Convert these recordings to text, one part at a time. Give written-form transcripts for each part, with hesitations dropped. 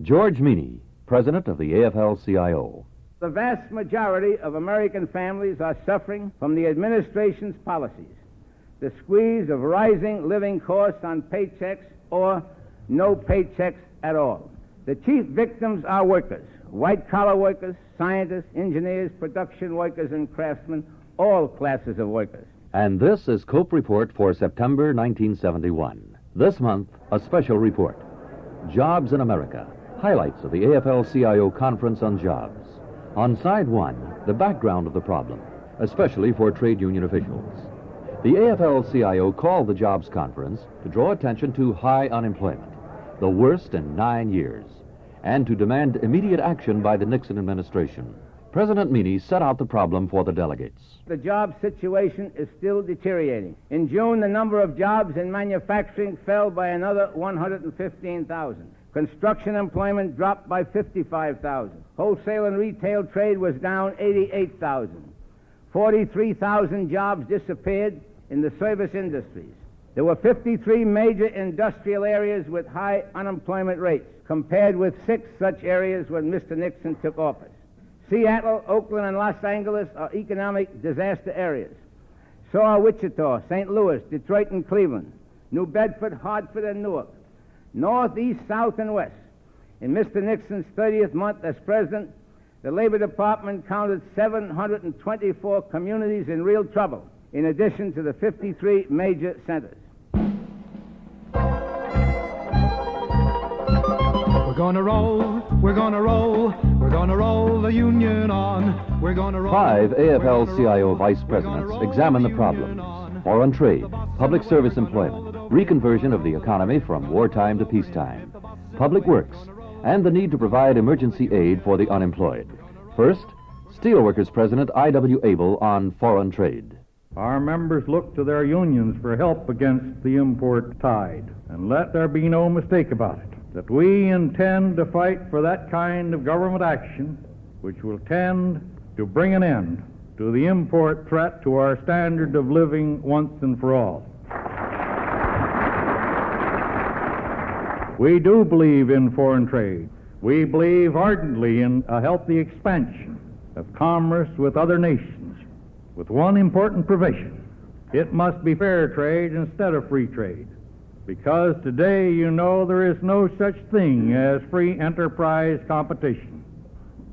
George Meany, president of the AFL-CIO. The vast majority of American families are suffering from the administration's policies, the squeeze of rising living costs on paychecks or no paychecks at all. The chief victims are workers, white-collar workers, scientists, engineers, production workers, and craftsmen, all classes of workers. And this is COPE Report for September 1971. This month, a special report. Jobs in America. Highlights of the AFL-CIO Conference on Jobs. On side one, the background of the problem, especially for trade union officials. The AFL-CIO called the Jobs Conference to draw attention to high unemployment, the worst in 9 years, and to demand immediate action by the Nixon administration. President Meany set out the problem for the delegates. The job situation is still deteriorating. In June, the number of jobs in manufacturing fell by another 115,000. Construction employment dropped by 55,000. Wholesale and retail trade was down 88,000. 43,000 jobs disappeared in the service industries. There were 53 major industrial areas with high unemployment rates, compared with 6 such areas when Mr. Nixon took office. Seattle, Oakland, and Los Angeles are economic disaster areas. So are Wichita, St. Louis, Detroit, and Cleveland, New Bedford, Hartford, and Newark. North, east, south, and west. In Mr. Nixon's 30th month as president, the Labor Department counted 724 communities in real trouble, in addition to the 53 major centers. We're gonna roll, we're gonna roll, we're gonna roll the union on. We're gonna roll. 5 AFL-CIO vice presidents examined the problems: foreign trade, public service employment, reconversion of the economy from wartime to peacetime, public works, and the need to provide emergency aid for the unemployed. First, Steelworkers President I.W. Abel on foreign trade. Our members look to their unions for help against the import tide. And let there be no mistake about it, that we intend to fight for that kind of government action which will tend to bring an end to the import threat to our standard of living once and for all. We do believe in foreign trade. We believe ardently in a healthy expansion of commerce with other nations, with one important provision: it must be fair trade instead of free trade. Because today, you know, there is no such thing as free enterprise competition.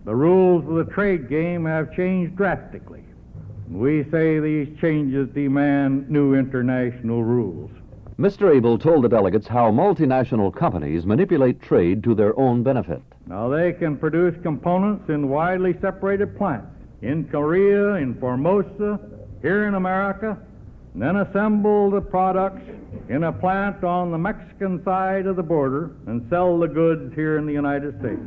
The rules of the trade game have changed drastically. We say these changes demand new international rules. Mr. Abel told the delegates how multinational companies manipulate trade to their own benefit. Now, they can produce components in widely separated plants in Korea, in Formosa, here in America, and then assemble the products in a plant on the Mexican side of the border and sell the goods here in the United States.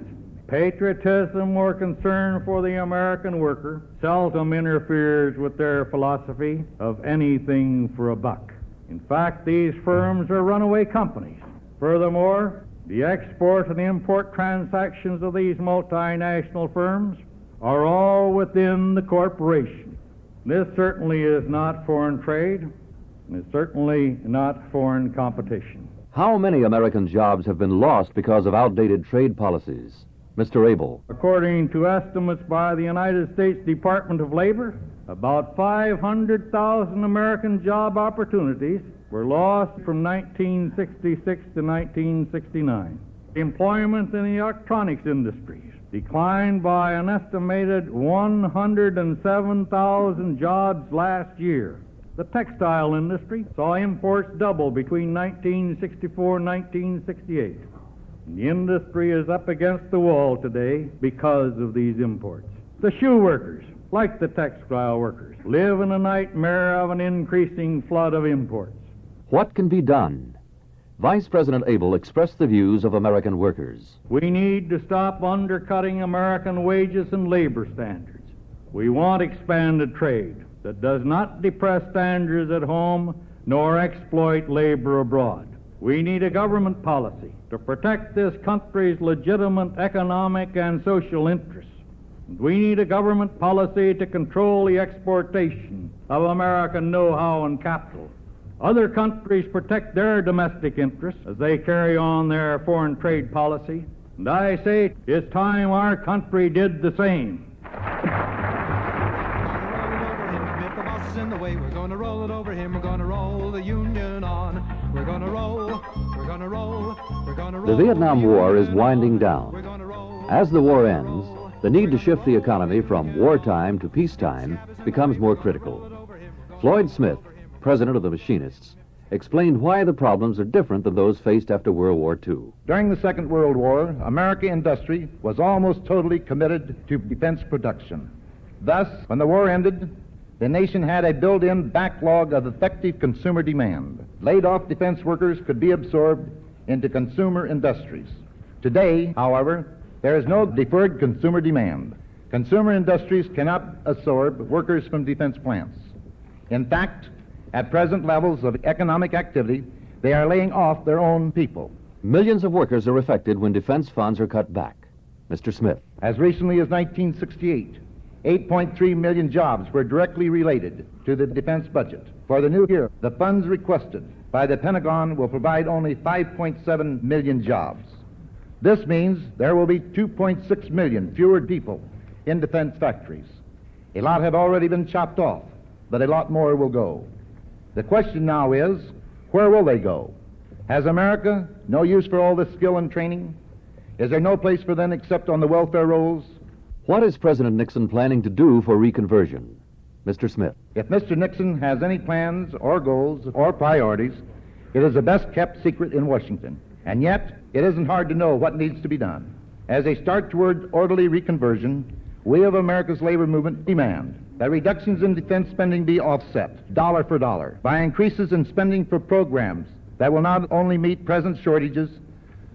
Patriotism or concern for the American worker seldom interferes with their philosophy of anything for a buck. In fact, these firms are runaway companies. Furthermore, the export and import transactions of these multinational firms are all within the corporation. This certainly is not foreign trade, and it's certainly not foreign competition. How many American jobs have been lost because of outdated trade policies? Mr. Abel. According to estimates by the United States Department of Labor, about 500,000 American job opportunities were lost from 1966 to 1969. Employment in the electronics industries declined by an estimated 107,000 jobs last year. The textile industry saw imports double between 1964 and 1968. The industry is up against the wall today because of these imports. The shoe workers, like the textile workers, live in a nightmare of an increasing flood of imports. What can be done? Vice President Abel expressed the views of American workers. We need to stop undercutting American wages and labor standards. We want expanded trade that does not depress standards at home nor exploit labor abroad. We need a government policy to protect this country's legitimate economic and social interests. We need a government policy to control the exportation of American know-how and capital. Other countries protect their domestic interests as they carry on their foreign trade policy. And I say it's time our country did the same. If the boss is in the way, we're gonna roll it over him. We're gonna roll the Union on. We're gonna roll, we're gonna roll, we're gonna roll. The Vietnam War is winding We're down. gonna roll. As the war ends, the need to shift the economy from wartime to peacetime becomes more critical. Floyd Smith, president of the Machinists, explained why the problems are different than those faced after World War II. During the Second World War, American industry was almost totally committed to defense production. Thus, when the war ended, the nation had a built-in backlog of effective consumer demand. Laid-off defense workers could be absorbed into consumer industries. Today, however, there is no deferred consumer demand. Consumer industries cannot absorb workers from defense plants. In fact, at present levels of economic activity, they are laying off their own people. Millions of workers are affected when defense funds are cut back. Mr. Smith. As recently as 1968, 8.3 million jobs were directly related to the defense budget. For the new year, the funds requested by the Pentagon will provide only 5.7 million jobs. This means there will be 2.6 million fewer people in defense factories. A lot have already been chopped off, but a lot more will go. The question now is, where will they go? Has America no use for all this skill and training? Is there no place for them except on the welfare rolls? What is President Nixon planning to do for reconversion? Mr. Smith. If Mr. Nixon has any plans or goals or priorities, it is the best kept secret in Washington. And yet, it isn't hard to know what needs to be done. As a start toward orderly reconversion, we of America's labor movement demand that reductions in defense spending be offset, dollar for dollar, by increases in spending for programs that will not only meet present shortages,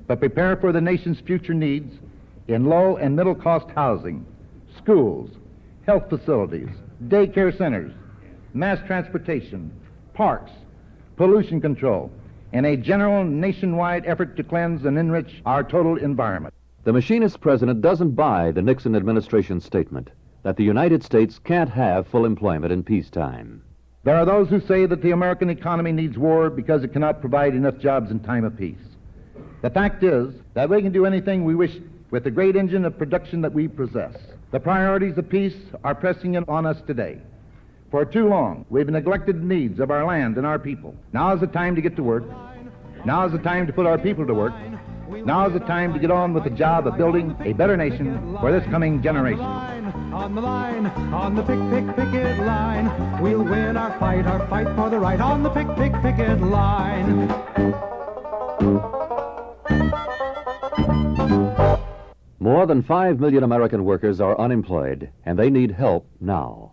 but prepare for the nation's future needs in low and middle cost housing, schools, health facilities, daycare centers, mass transportation, parks, pollution control, and a general nationwide effort to cleanse and enrich our total environment. The Machinist president doesn't buy the Nixon administration's statement that the United States can't have full employment in peacetime. There are those who say that the American economy needs war because it cannot provide enough jobs in time of peace. The fact is that we can do anything we wish with the great engine of production that we possess. The priorities of peace are pressing in on us today. For too long, we've neglected the needs of our land and our people. Now is the time to get to work. Now is the time to put our people to work. Now is the time to get on with the job of building a better nation for this coming generation. On the line, on the picket line, we'll win our fight for the right on the picket line. More than 5 million American workers are unemployed, and they need help now.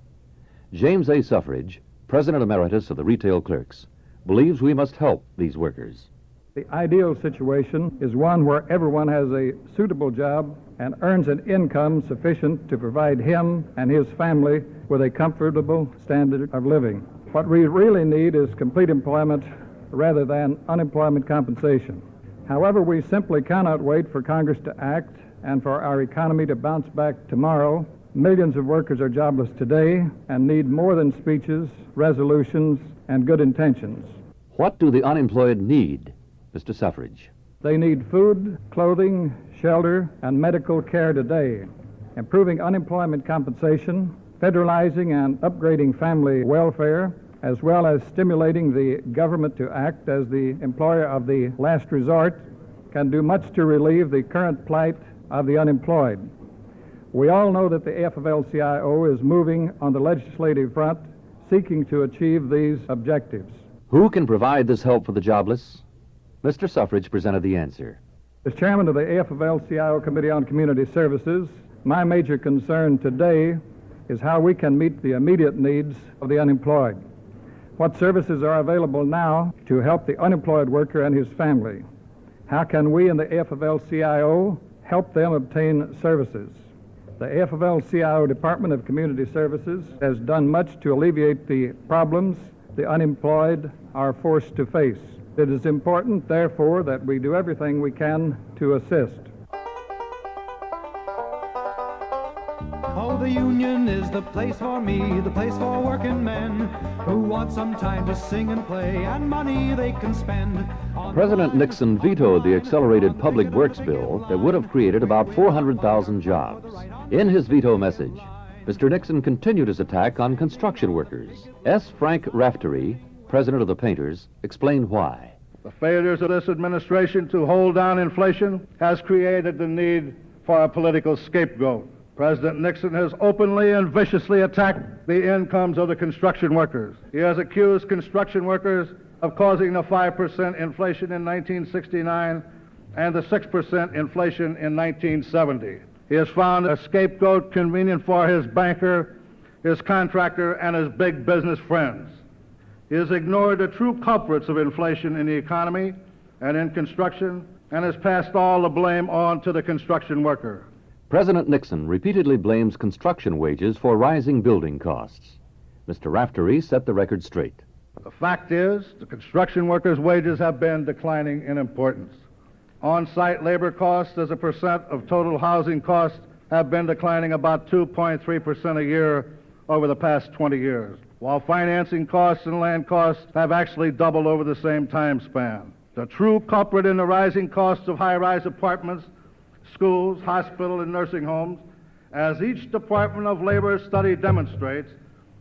James A. Suffridge, President Emeritus of the Retail Clerks, believes we must help these workers. The ideal situation is one where everyone has a suitable job and earns an income sufficient to provide him and his family with a comfortable standard of living. What we really need is complete employment rather than unemployment compensation. However, we simply cannot wait for Congress to act and for our economy to bounce back tomorrow. Millions of workers are jobless today and need more than speeches, resolutions, and good intentions. What do the unemployed need, Mr. Suffridge? They need food, clothing, shelter, and medical care today. Improving unemployment compensation, federalizing and upgrading family welfare, as well as stimulating the government to act as the employer of the last resort, can do much to relieve the current plight of the unemployed. We all know that the AFL-CIO is moving on the legislative front, seeking to achieve these objectives. Who can provide this help for the jobless? Mr. Suffridge presented the answer. As chairman of the AFL-CIO Committee on Community Services, my major concern today is how we can meet the immediate needs of the unemployed. What services are available now to help the unemployed worker and his family? How can we in the AFL-CIO help them obtain services? The AFL-CIO Department of Community Services has done much to alleviate the problems the unemployed are forced to face. It is important, therefore, that we do everything we can to assist. Oh, the union is the place for me, the place for working men who want some time to sing and play and money they can spend President Nixon vetoed the accelerated public works bill that would have created about 400,000 jobs. In his veto message, Mr. Nixon continued his attack on construction workers. S. Frank Raftery, president of the Painters, explained why. The failures of this administration to hold down inflation has created the need for a political scapegoat. President Nixon has openly and viciously attacked the incomes of the construction workers. He has accused construction workers of causing the 5% inflation in 1969 and the 6% inflation in 1970. He has found a scapegoat convenient for his banker, his contractor, and his big business friends. He has ignored the true culprits of inflation in the economy and in construction, and has passed all the blame on to the construction worker. President Nixon repeatedly blames construction wages for rising building costs. Mr. Raftery set the record straight. The fact is, the construction workers' wages have been declining in importance. On-site labor costs as a percent of total housing costs have been declining about 2.3% a year over the past 20 years, while financing costs and land costs have actually doubled over the same time span. The true culprit in the rising costs of high-rise apartments, schools, hospitals, and nursing homes, as each Department of Labor study demonstrates,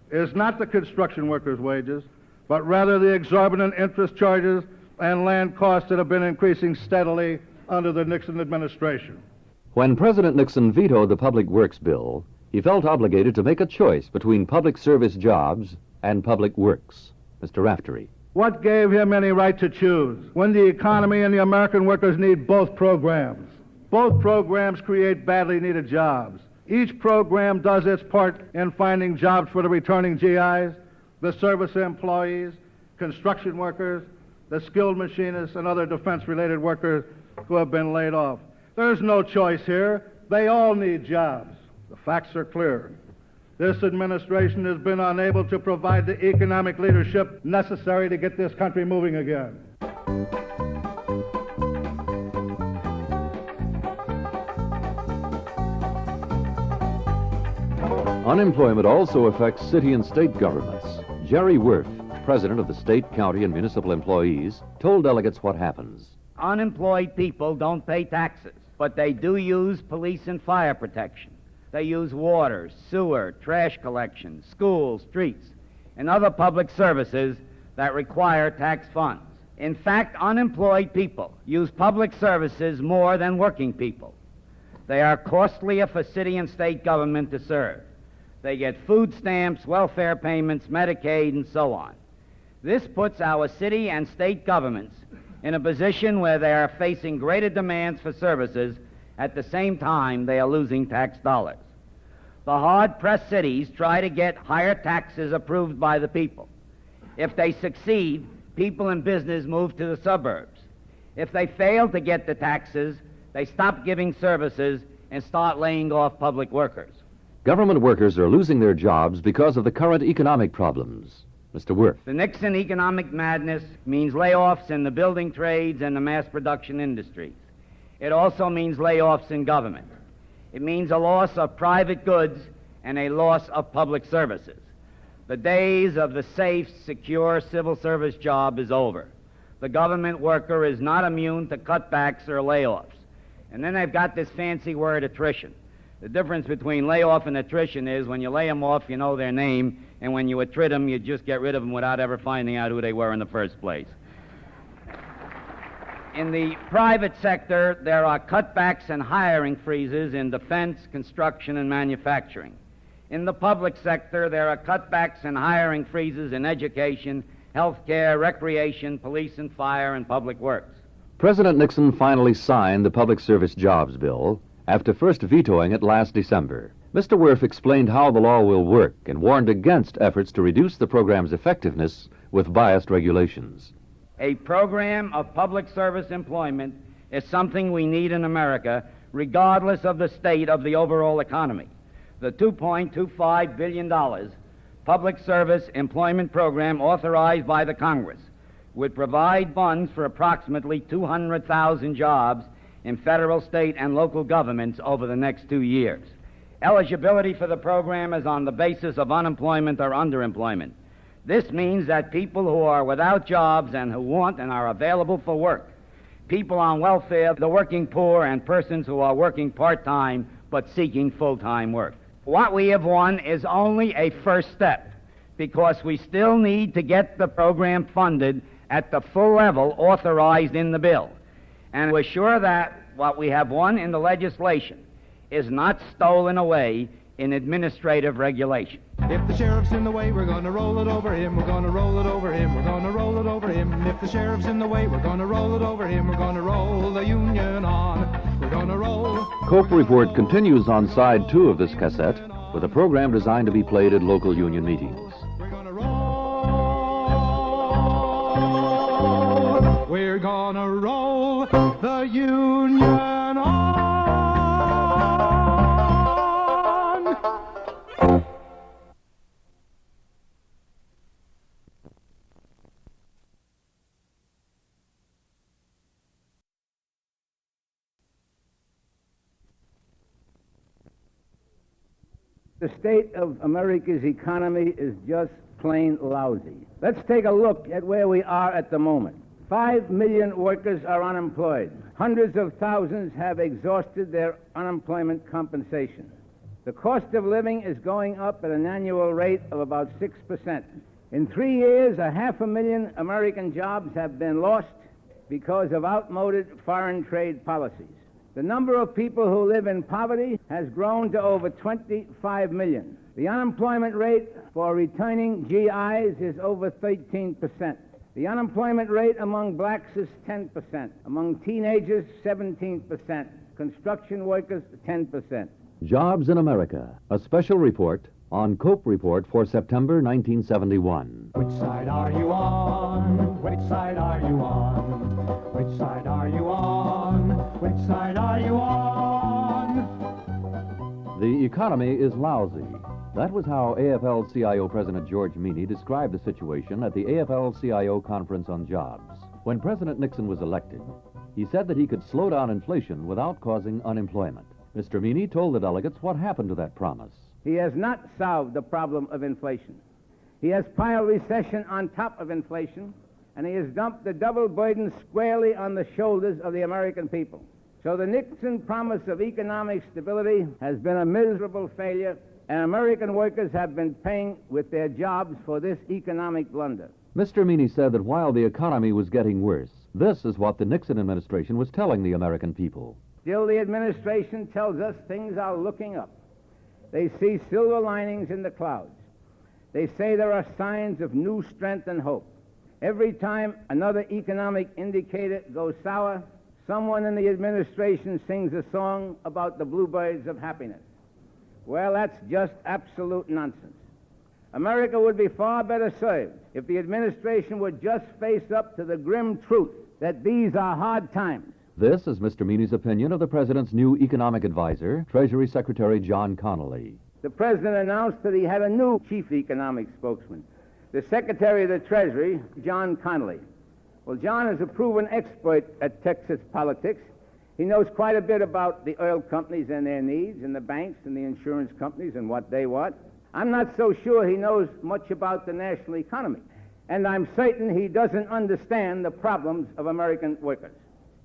is not the construction workers' wages, but rather the exorbitant interest charges and land costs that have been increasing steadily under the Nixon administration. When President Nixon vetoed the Public Works bill, he felt obligated to make a choice between public service jobs and public works. Mr. Raftery. What gave him any right to choose when the economy and the American workers need both programs? Both programs create badly needed jobs. Each program does its part in finding jobs for the returning GIs, the service employees, construction workers, the skilled machinists, and other defense-related workers who have been laid off. There's no choice here. They all need jobs. The facts are clear. This administration has been unable to provide the economic leadership necessary to get this country moving again. Unemployment also affects city and state governments. Jerry Wirth, president of the State, County, and Municipal Employees, told delegates what happens. Unemployed people don't pay taxes, but they do use police and fire protection. They use water, sewer, trash collection, schools, streets, and other public services that require tax funds. In fact, unemployed people use public services more than working people. They are costlier for city and state government to serve. They get food stamps, welfare payments, Medicaid, and so on. This puts our city and state governments in a position where they are facing greater demands for services. At the same time, they are losing tax dollars. The hard-pressed cities try to get higher taxes approved by the people. If they succeed, people and business move to the suburbs. If they fail to get the taxes, they stop giving services and start laying off public workers. Government workers are losing their jobs because of the current economic problems. Mr. Wirth. The Nixon economic madness means layoffs in the building trades and the mass production industries. It also means layoffs in government. It means a loss of private goods and a loss of public services. The days of the safe, secure civil service job is over. The government worker is not immune to cutbacks or layoffs. And then they've got this fancy word, attrition. The difference between layoff and attrition is when you lay them off, you know their name, and when you attrit them, you just get rid of them without ever finding out who they were in the first place. In the private sector, there are cutbacks and hiring freezes in defense, construction, and manufacturing. In the public sector, there are cutbacks and hiring freezes in education, health care, recreation, police and fire, and public works. President Nixon finally signed the Public Service Jobs Bill after first vetoing it last December. Mr. Wirth explained how the law will work and warned against efforts to reduce the program's effectiveness with biased regulations. A program of public service employment is something we need in America, regardless of the state of the overall economy. The $2.25 billion public service employment program authorized by the Congress would provide funds for approximately 200,000 jobs in federal, state, and local governments over the next 2 years. Eligibility for the program is on the basis of unemployment or underemployment. This means that people who are without jobs and who want and are available for work, people on welfare, the working poor, and persons who are working part-time but seeking full-time work. What we have won is only a first step, because we still need to get the program funded at the full level authorized in the bill. And we're sure that what we have won in the legislation is not stolen away in administrative regulation. If the sheriff's in the way, we're gonna roll it over him, we're gonna roll it over him, we're gonna roll it over him. If the sheriff's in the way, we're gonna roll it over him, we're gonna roll the union on. We're gonna roll. Cope Report continues on side 2 of this cassette with a program designed to be played at local union meetings. We're gonna roll. We're gonna roll the union on. The state of America's economy is just plain lousy. Let's take a look at where we are at the moment. 5 million workers are unemployed. Hundreds of thousands have exhausted their unemployment compensation. The cost of living is going up at an annual rate of about 6%. In 3 years, 500,000 American jobs have been lost because of outmoded foreign trade policies. The number of people who live in poverty has grown to over 25 million. The unemployment rate for returning GIs is over 13%. The unemployment rate among blacks is 10%. Among teenagers, 17%. Construction workers, 10%. Jobs in America, a special report on Cope Report for September 1971. Which side are you on? Which side are you on? Which side are you on? Which side are you on? The economy is lousy. That was how AFL-CIO President George Meany described the situation at the AFL-CIO Conference on Jobs. When President Nixon was elected, he said that he could slow down inflation without causing unemployment. Mr. Meany told the delegates what happened to that promise. He has not solved the problem of inflation. He has piled recession on top of inflation, and he has dumped the double burden squarely on the shoulders of the American people. So the Nixon promise of economic stability has been a miserable failure, and American workers have been paying with their jobs for this economic blunder. Mr. Meany said that while the economy was getting worse, this is what the Nixon administration was telling the American people. Still, the administration tells us things are looking up. They see silver linings in the clouds. They say there are signs of new strength and hope. Every time another economic indicator goes sour, someone in the administration sings a song about the bluebirds of happiness. Well, that's just absolute nonsense. America would be far better served if the administration would just face up to the grim truth that these are hard times. This is Mr. Meany's opinion of the President's new economic advisor, Treasury Secretary John Connolly. The President announced that he had a new chief economic spokesman, the Secretary of the Treasury, John Connolly. Well, John is a proven expert at Texas politics. He knows quite a bit about the oil companies and their needs, and the banks and the insurance companies and what they want. I'm not so sure he knows much about the national economy, and I'm certain he doesn't understand the problems of American workers.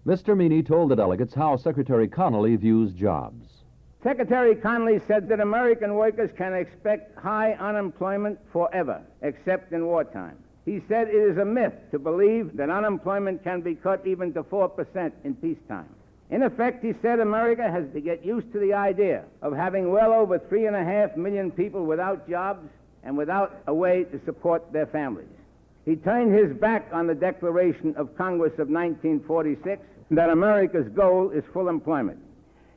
Mr. Meany told the delegates how Secretary Connolly views jobs. Secretary Connolly said that American workers can expect high unemployment forever, except in wartime. He said it is a myth to believe that unemployment can be cut even to 4% in peacetime. In effect, he said America has to get used to the idea of having well over 3.5 million people without jobs and without a way to support their families. He turned his back on the Declaration of Congress of 1946 that America's goal is full employment.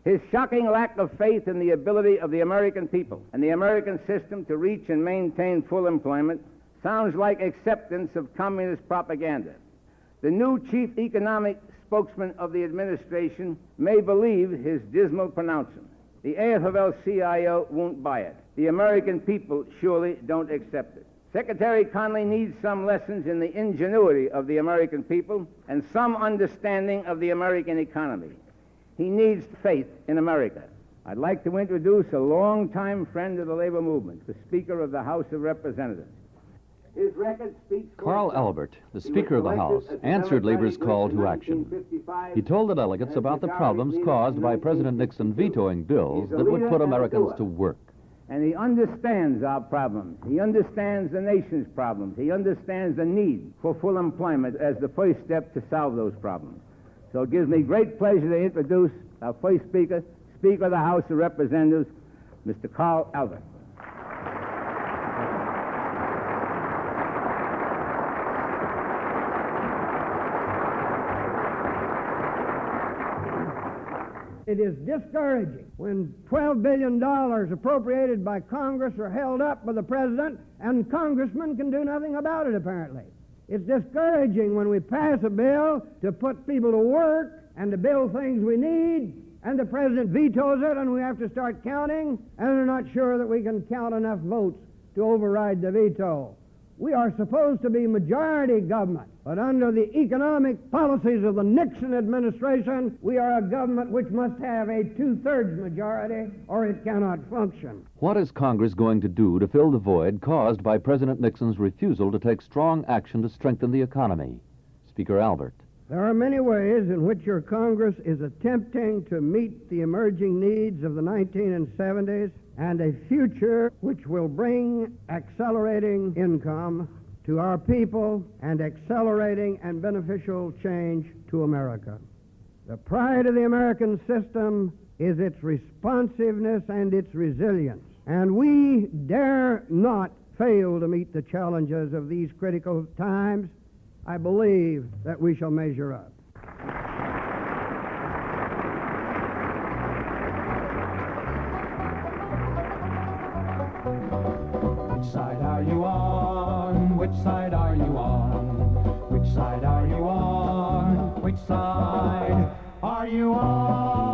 His shocking lack of faith in the ability of the American people and the American system to reach and maintain full employment sounds like acceptance of communist propaganda. The new chief economic spokesman of the administration may believe his dismal pronouncement. The AFL-CIO won't buy it. The American people surely don't accept it. Secretary Connolly needs some lessons in the ingenuity of the American people and some understanding of the American economy. He needs faith in America. I'd like to introduce a longtime friend of the labor movement, the Speaker of the House of Representatives. His record speaks for Carl itself. Albert, the He Speaker of was the House, elected as the answered Labor's Democratic call whip to in action. 1955. He told the delegates about the problems caused by President Nixon vetoing bills that would put Americans to work. And he understands our problems. He understands the nation's problems. He understands the need for full employment as the first step to solve those problems. So it gives me great pleasure to introduce our first speaker, Speaker of the House of Representatives, Mr. Carl Albert. It is discouraging when $12 billion appropriated by Congress are held up by the President and congressmen can do nothing about it, apparently. It's discouraging when we pass a bill to put people to work and to build things we need, and the President vetoes it and we have to start counting, and we're not sure that we can count enough votes to override the veto. We are supposed to be majority government, but under the economic policies of the Nixon administration, we are a government which must have a two-thirds majority or it cannot function. What is Congress going to do to fill the void caused by President Nixon's refusal to take strong action to strengthen the economy? Speaker Albert. There are many ways in which your Congress is attempting to meet the emerging needs of the 1970s and a future which will bring accelerating income to our people and accelerating and beneficial change to America. The pride of the American system is its responsiveness and its resilience, and we dare not fail to meet the challenges of these critical times. I believe that we shall measure up. Which side are you on? Which side are you on? Which side are you on? Which side are you on?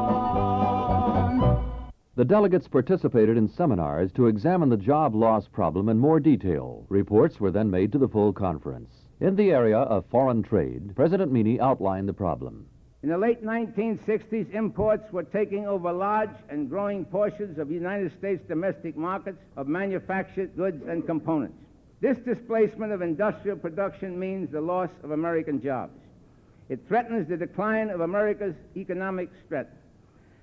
The delegates participated in seminars to examine the job loss problem in more detail. Reports were then made to the full conference. In the area of foreign trade, President Meany outlined the problem. In the late 1960s, imports were taking over large and growing portions of the United States domestic markets of manufactured goods and components. This displacement of industrial production means the loss of American jobs. It threatens the decline of America's economic strength.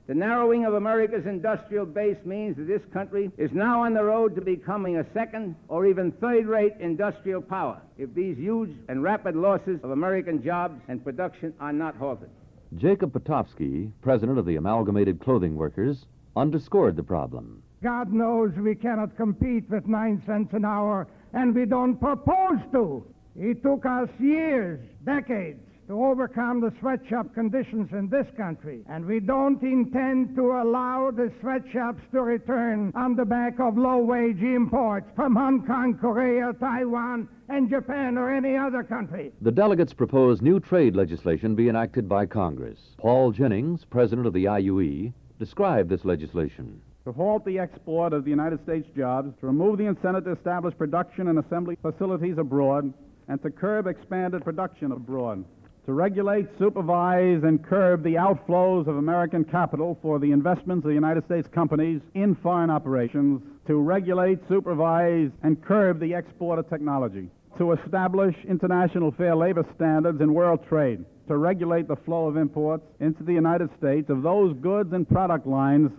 The narrowing of America's industrial base means that this country is now on the road to becoming a second or even third-rate industrial power if these huge and rapid losses of American jobs and production are not halted. Jacob Potofsky, president of the Amalgamated Clothing Workers, underscored the problem. God knows we cannot compete with 9 cents an hour, and we don't propose to. It took us years, decades, to overcome the sweatshop conditions in this country, and we don't intend to allow the sweatshops to return on the back of low-wage imports from Hong Kong, Korea, Taiwan, and Japan, or any other country. The delegates proposed new trade legislation be enacted by Congress. Paul Jennings, president of the IUE, described this legislation. To halt the export of the United States jobs, to remove the incentive to establish production and assembly facilities abroad, and to curb expanded production abroad. To regulate, supervise, and curb the outflows of American capital for the investments of the United States companies in foreign operations. To regulate, supervise, and curb the export of technology. To establish international fair labor standards in world trade. To regulate the flow of imports into the United States of those goods and product lines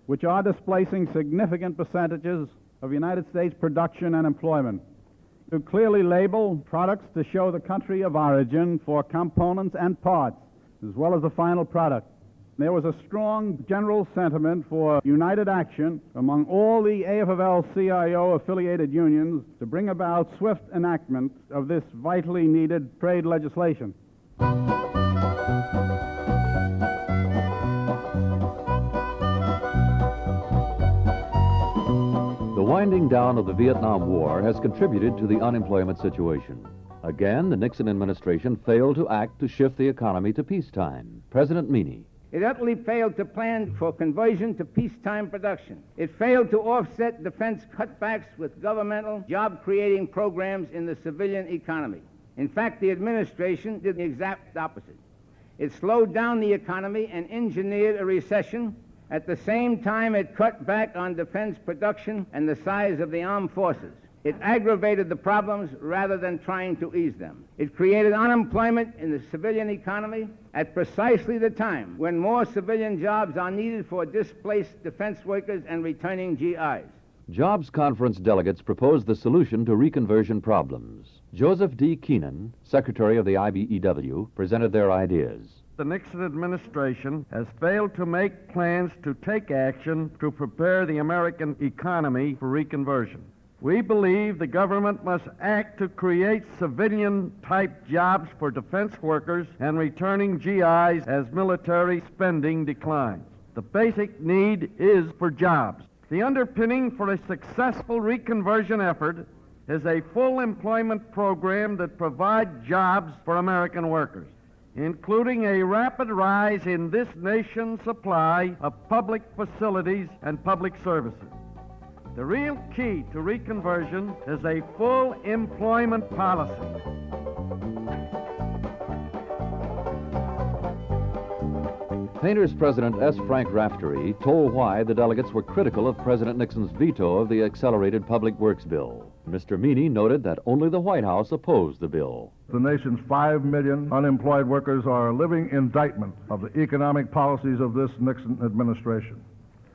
which are displacing significant percentages of United States production and employment. To clearly label products to show the country of origin for components and parts, as well as the final product. There was a strong general sentiment for united action among all the AFL-CIO affiliated unions to bring about swift enactment of this vitally needed trade legislation. The winding down of the Vietnam War has contributed to the unemployment situation. Again, the Nixon administration failed to act to shift the economy to peacetime. President Meany. It utterly failed to plan for conversion to peacetime production. It failed to offset defense cutbacks with governmental job-creating programs in the civilian economy. In fact, the administration did the exact opposite. It slowed down the economy and engineered a recession. At the same time, it cut back on defense production and the size of the armed forces. It aggravated the problems rather than trying to ease them. It created unemployment in the civilian economy at precisely the time when more civilian jobs are needed for displaced defense workers and returning GIs. Jobs Conference delegates proposed the solution to reconversion problems. Joseph D. Keenan, Secretary of the IBEW, presented their ideas. The Nixon administration has failed to make plans to take action to prepare the American economy for reconversion. We believe the government must act to create civilian-type jobs for defense workers and returning GIs as military spending declines. The basic need is for jobs. The underpinning for a successful reconversion effort is a full employment program that provides jobs for American workers, including a rapid rise in this nation's supply of public facilities and public services. The real key to reconversion is a full employment policy. Painters President S. Frank Raftery told why the delegates were critical of President Nixon's veto of the Accelerated Public Works Bill. Mr. Meany noted that only the White House opposed the bill. The nation's 5 million unemployed workers are a living indictment of the economic policies of this Nixon administration.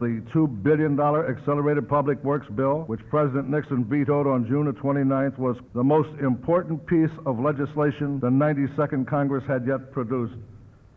The $2 billion Accelerated Public Works Bill, which President Nixon vetoed on June the 29th, was the most important piece of legislation the 92nd Congress had yet produced.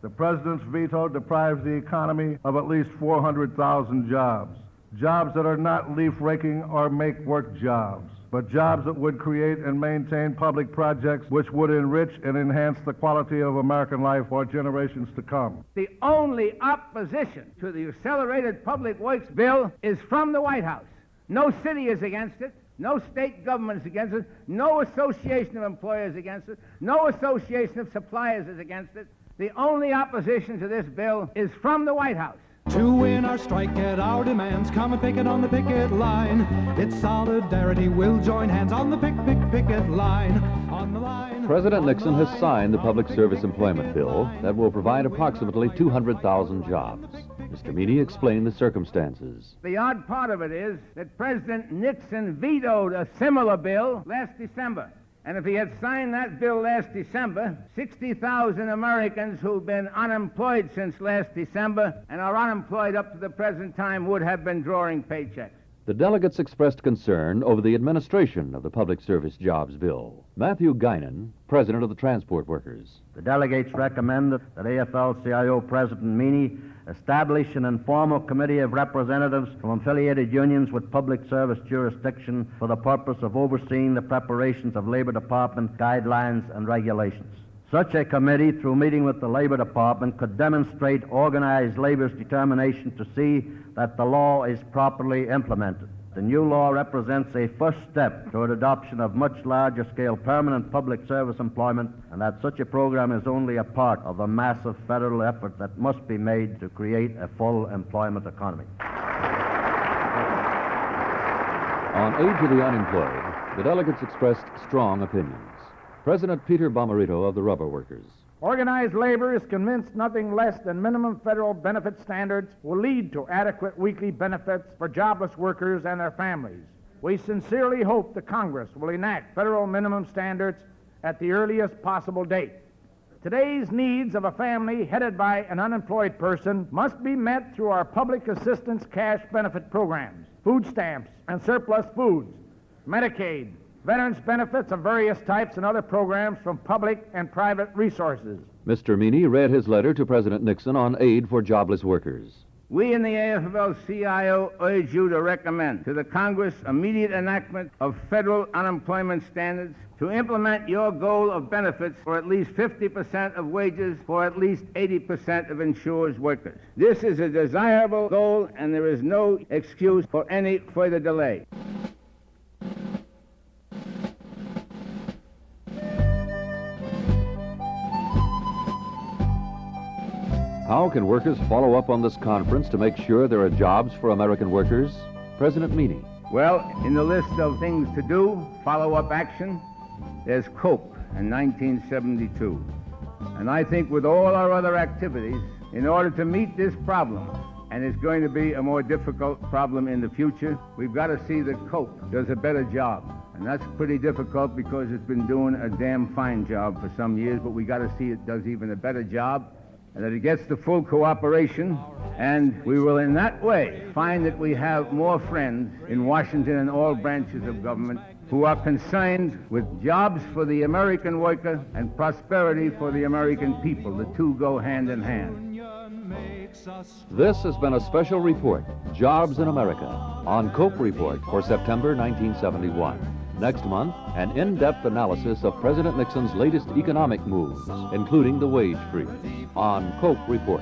The president's veto deprives the economy of at least 400,000 jobs. Jobs that are not leaf raking or make work jobs, but jobs that would create and maintain public projects which would enrich and enhance the quality of American life for generations to come. The only opposition to the Accelerated Public Works Bill is from the White House. No city is against it. No state government is against it. No association of employers is against it. No association of suppliers is against it. The only opposition to this bill is from the White House. To win our strike at our demands, come and picket on the picket line. It's solidarity, we'll join hands on the picket line. On the line. President Nixon has signed the Public Service Employment Bill that will provide approximately 200,000 jobs. Mr. Meany explained the circumstances. The odd part of it is that President Nixon vetoed a similar bill last December. And if he had signed that bill last December, 60,000 Americans who've been unemployed since last December and are unemployed up to the present time would have been drawing paychecks. The delegates expressed concern over the administration of the Public Service Jobs Bill. Matthew Guinan, president of the Transport Workers. The delegates recommend that AFL-CIO President Meany establish an informal committee of representatives from affiliated unions with public service jurisdiction for the purpose of overseeing the preparations of Labor Department guidelines and regulations. Such a committee, through meeting with the Labor Department, could demonstrate organized labor's determination to see that the law is properly implemented. The new law represents a first step toward adoption of much larger scale permanent public service employment, and that such a program is only a part of a massive federal effort that must be made to create a full employment economy. On aid to the unemployed, the delegates expressed strong opinions. President Peter Bomarito of the Rubber Workers. Organized labor is convinced nothing less than minimum federal benefit standards will lead to adequate weekly benefits for jobless workers and their families. We sincerely hope the Congress will enact federal minimum standards at the earliest possible date. Today's needs of a family headed by an unemployed person must be met through our public assistance cash benefit programs, food stamps and surplus foods, Medicaid, veterans benefits of various types, and other programs from public and private resources. Mr. Meany read his letter to President Nixon on aid for jobless workers. We in the AFL-CIO urge you to recommend to the Congress immediate enactment of federal unemployment standards to implement your goal of benefits for at least 50% of wages for at least 80% of insured workers. This is a desirable goal, and there is no excuse for any further delay. How can workers follow up on this conference to make sure there are jobs for American workers? President Meany. Well, in the list of things to do, follow-up action, there's COPE in 1972. And I think with all our other activities, in order to meet this problem, and it's going to be a more difficult problem in the future, we've got to see that COPE does a better job. And that's pretty difficult because it's been doing a damn fine job for some years, but we got to see it does even a better job and that it gets the full cooperation. And we will in that way find that we have more friends in Washington and all branches of government who are concerned with jobs for the American worker and prosperity for the American people. The two go hand in hand. This has been a special report, Jobs in America, on Cope Report for September 1971. Next month, an in-depth analysis of President Nixon's latest economic moves, including the wage freeze, on Cope Report.